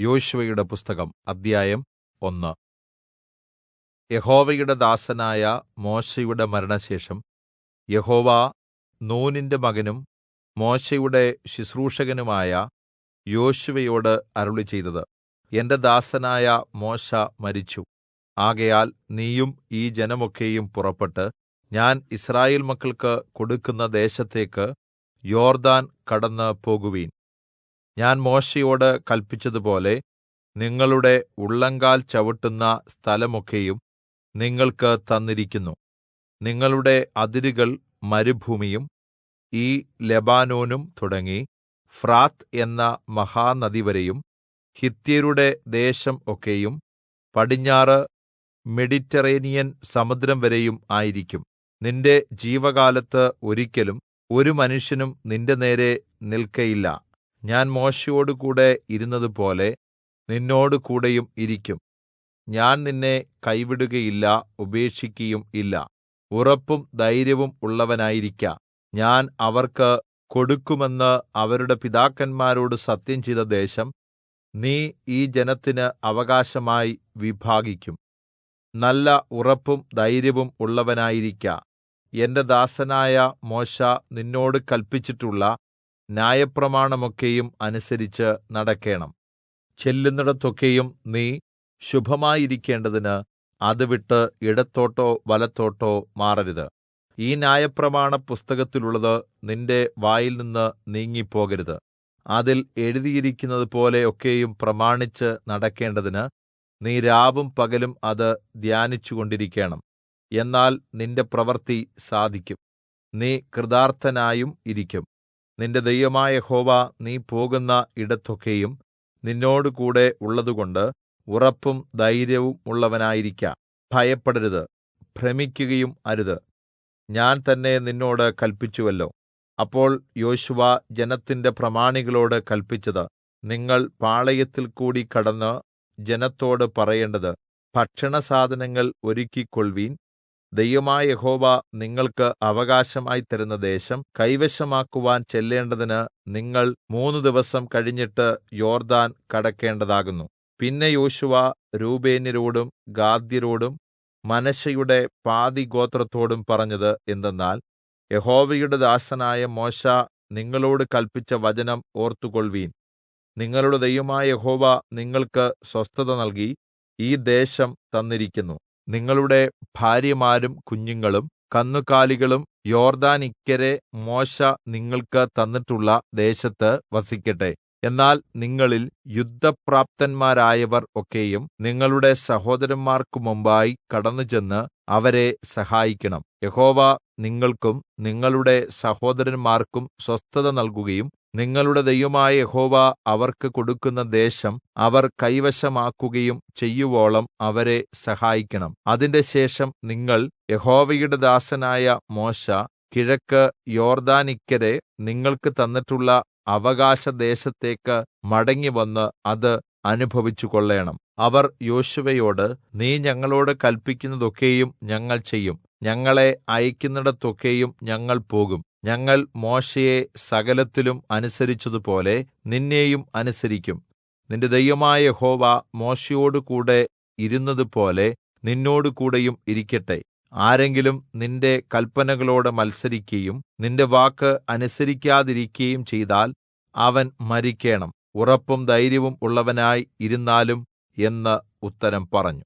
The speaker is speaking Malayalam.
യോശുവയുടെ പുസ്തകം അദ്ധ്യായം 1. യഹോവയുടെ ദാസനായ മോശെയുടെ മരണശേഷം യഹോവ നൂനിന്റെ മകനും മോശെയുടെ ശുശ്രൂഷകനുമായ യോശുവയോട് അരുളിച്ചെയ്തത്, എന്റെ ദാസനായ മോശെ മരിച്ചു. ആകയാൽ നീയും ഈ ജനമൊക്കെയും പുറപ്പെട്ട് ഞാൻ യിസ്രായേൽ മക്കൾക്ക് കൊടുക്കുന്ന ദേശത്തേക്ക് യോർദ്ദാൻ കടന്ന് പോകുവിൻ. ഞാൻ മോശെയോട് കല്പിച്ചതുപോലെ നിങ്ങളുടെ ഉള്ളങ്കാൽ ചവിട്ടുന്ന സ്ഥലമൊക്കെയും നിങ്ങൾക്ക് തന്നിരിക്കുന്നു. നിങ്ങളുടെ അതിരുകൾ മരുഭൂമിയും ഈ ലെബാനോനും തുടങ്ങി ഫ്രാത്ത് എന്ന മഹാനദിവരെയും ഹിത്യരുടെ ദേശം ഒക്കെയും പടിഞ്ഞാറ് മെഡിറ്ററേനിയൻ സമുദ്രം വരെയും ആയിരിക്കും. നിന്റെ ജീവകാലത്ത് ഒരിക്കലും ഒരു മനുഷ്യനും നിന്റെ നേരെ നിൽക്കയില്ല. ഞാൻ മോശെയോടുകൂടെ ഇരുന്നതുപോലെ നിന്നോടുകൂടെയും ഇരിക്കും. ഞാൻ നിന്നെ കൈവിടുകയില്ല, ഉപേക്ഷിക്കുകയും ഇല്ല. ഉറപ്പും ധൈര്യവും ഉള്ളവനായിരിക്ക. ഞാൻ അവർക്ക് കൊടുക്കുമെന്ന് അവരുടെ പിതാക്കന്മാരോട് സത്യം ചെയ്ത ദേശം നീ ഈ ജനത്തിന് അവകാശമായി വിഭാഗിക്കും. നല്ല ഉറപ്പും ധൈര്യവും ഉള്ളവനായിരിക്ക. എന്റെ ദാസനായ മോശെ നിന്നോട് കല്പിച്ചിട്ടുള്ള ന്യായപ്രമാണമൊക്കെയും അനുസരിച്ച് നടക്കേണം. ചെല്ലുന്നിടത്തൊക്കെയും നീ ശുഭമായിരിക്കേണ്ടതിന് അത് വിട്ട് ഇടത്തോട്ടോ വലത്തോട്ടോ മാറരുത്. ഈ ന്യായപ്രമാണ പുസ്തകത്തിലുള്ളത് നിന്റെ വായിൽനിന്ന് നീങ്ങിപ്പോകരുത്. അതിൽ എഴുതിയിരിക്കുന്നതുപോലെ ഒക്കെയും പ്രമാണിച്ച് നടക്കേണ്ടതിന് നീ രാവും പകലും അത് ധ്യാനിച്ചുകൊണ്ടിരിക്കേണം. എന്നാൽ നിന്റെ പ്രവൃത്തി സാധിക്കും, നീ കൃതാർത്ഥനായും ഇരിക്കും. നിന്റെ ദൈവമായ യഹോവ നീ പോകുന്ന ഇടത്തൊക്കെയും നിന്നോടുകൂടെ ഉള്ളതുകൊണ്ട് ഉറപ്പും ധൈര്യവും ഉള്ളവനായിരിക്ക. ഭയപ്പെടരുത്, ഭ്രമിക്കുകയും അരുത്. ഞാൻ തന്നെ നിന്നോട് കല്പിച്ചുവല്ലോ. അപ്പോൾ യോശുവ ജനത്തിന്റെ പ്രമാണികളോട് കല്പിച്ചത്, നിങ്ങൾ പാളയത്തിൽ കൂടി കടന്ന് ജനത്തോട് പറയേണ്ടത്, ഭക്ഷണസാധനങ്ങൾ ഒരുക്കിക്കൊൾവീൻ. ദൈവമായ യഹോവ നിങ്ങൾക്ക് അവകാശമായി തരുന്ന ദേശം കൈവശമാക്കുവാൻ ചെല്ലേണ്ടതിന് നിങ്ങൾ 3 ദിവസം കഴിഞ്ഞിട്ട് യോർദ്ദാൻ കടക്കേണ്ടതാകുന്നു. പിന്നെ യോശുവ രൂബേന്യരോടും ഗാദ്യരോടും മനശ്ശെയുടെ പാതിഗോത്രത്തോടും പറഞ്ഞത് എന്തെന്നാൽ, യഹോവയുടെ ദാസനായ മോശെ നിങ്ങളോട് കല്പിച്ച വചനം ഓർത്തുകൊൾവീൻ. നിങ്ങളുടെ ദൈവമായ യഹോവ നിങ്ങൾക്ക് സ്വസ്ഥത നൽകി ഈ ദേശം തന്നിരിക്കുന്നു. നിങ്ങളുടെ ഭാര്യമാരും കുഞ്ഞുങ്ങളും കന്നുകാലികളും യോർദ്ദാനിക്കരെ മോശെ നിങ്ങൾക്ക് തന്നിട്ടുള്ള ദേശത്ത് വസിക്കട്ടെ. എന്നാൽ നിങ്ങളിൽ യുദ്ധപ്രാപ്തന്മാരായവർ ഒക്കെയും നിങ്ങളുടെ സഹോദരന്മാർക്കു മുമ്പായി കടന്നുചെന്ന് അവരെ സഹായിക്കണം. യഹോവ നിങ്ങൾക്കും നിങ്ങളുടെ സഹോദരന്മാർക്കും സ്വസ്ഥത നൽകുകയും നിങ്ങളുടെ ദൈവമായ യഹോവ അവർക്ക് കൊടുക്കുന്ന ദേശം അവർ കൈവശമാക്കുകയും ചെയ്യുവോളം അവരെ സഹായിക്കണം. അതിന്റെ ശേഷം നിങ്ങൾ യഹോവയുടെ ദാസനായ മോശെ കിഴക്ക് യോർദ്ദാനിക്കരെ നിങ്ങൾക്ക് തന്നിട്ടുള്ള അവകാശദേശത്തേക്ക് മടങ്ങിവന്ന് അത് അനുഭവിച്ചുകൊള്ളേണം. അവർ യോശുവയോട്, നീ ഞങ്ങളോട് കല്പിക്കുന്നതൊക്കെയും ഞങ്ങൾ ചെയ്യും. ഞങ്ങളെ അയക്കുന്നിടത്തൊക്കെയും ഞങ്ങൾ പോകും. ഞങ്ങൾ മോശെയെ സകലത്തിലും അനുസരിച്ചതുപോലെ നിന്നെയും അനുസരിക്കും. നിന്റെ ദൈവമായ യഹോവ മോശെയോടുകൂടെ ഇരുന്നതുപോലെ നിന്നോടുകൂടെയും ഇരിക്കട്ടെ. ആരെങ്കിലും നിന്റെ കല്പനകളോട് മത്സരിക്കുകയും നിന്റെ വാക്ക് അനുസരിക്കാതിരിക്കുകയും ചെയ്താൽ അവൻ മരിക്കേണം. ഉറപ്പും ധൈര്യവും ഉള്ളവനായി ഇരുന്നാലും എന്ന് ഉത്തരം പറഞ്ഞു.